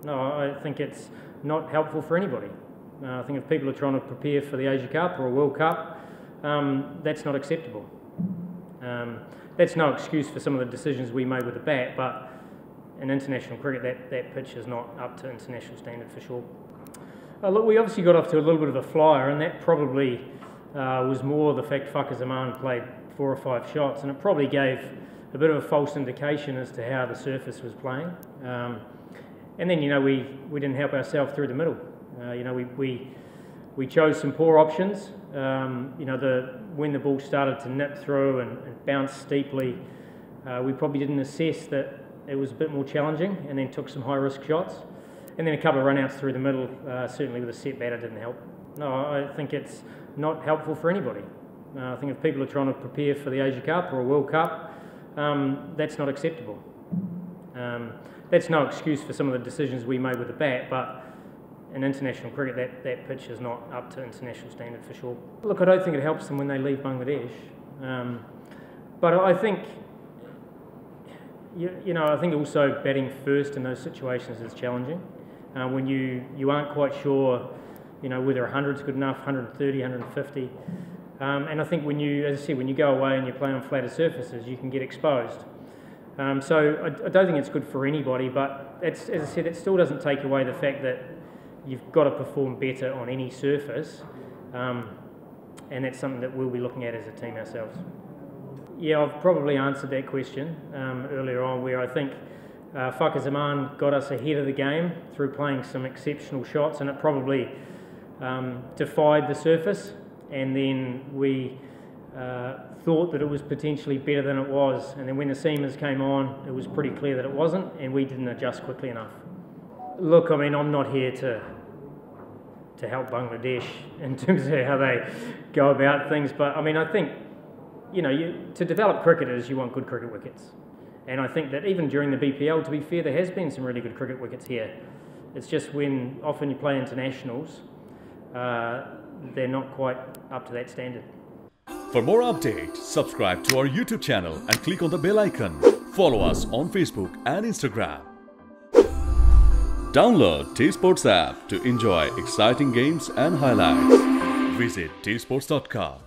No, I think it's not helpful for anybody. I think if people are trying to prepare for the Asia Cup or a World Cup, that's not acceptable. That's no excuse for some of the decisions we made with the bat, but in international cricket, that pitch is not up to international standard for sure. Look, we obviously got off to a little bit of a flyer, and that probably was more the fact 𝗂𝗂 played 4 or 5 shots, and it probably gave a bit of a false indication as to how the surface was playing. And then, you know, we didn't help ourselves through the middle. You know, we chose some poor options. You know, when the ball started to nip through and bounce steeply, we probably didn't assess that it was a bit more challenging, and then took some high-risk shots. And then a couple of run-outs through the middle, certainly with a set batter, didn't help. No, I think it's not helpful for anybody. I think if people are trying to prepare for the Asia Cup or a World Cup, that's not acceptable. That's no excuse for some of the decisions we made with the bat, but in international cricket, that pitch is not up to international standard for sure. Look, I don't think it helps them when they leave Bangladesh. But I think, you know, I think also batting first in those situations is challenging. When you aren't quite sure, you know, whether 100's good enough, 130, 150. And I think when you, as I said, when you go away and you play on flatter surfaces, you can get exposed. So I don't think it's good for anybody, but as I said, it still doesn't take away the fact that you've got to perform better on any surface, and that's something that we'll be looking at as a team ourselves. Yeah, I've probably answered that question earlier on, where I think 𝗂𝗂 got us ahead of the game through playing some exceptional shots, and it probably defied the surface, and then we thought that it was potentially better than it was, and then when the seamers came on, it was pretty clear that it wasn't, and we didn't adjust quickly enough. Look, I mean, I'm not here to help Bangladesh in terms of how they go about things, but I mean, I think, you know, to develop cricketers, you want good cricket wickets. And I think that even during the BPL, to be fair, there has been some really good cricket wickets here. It's just when often you play internationals, they're not quite up to that standard. For more updates, subscribe to our YouTube channel and click on the bell icon. Follow us on Facebook and Instagram. Download 𝗃𝗵𝗴𝗲 app to enjoy exciting games and highlights. Visit 𝗃𝗵𝗴𝗀𝗂𝗽.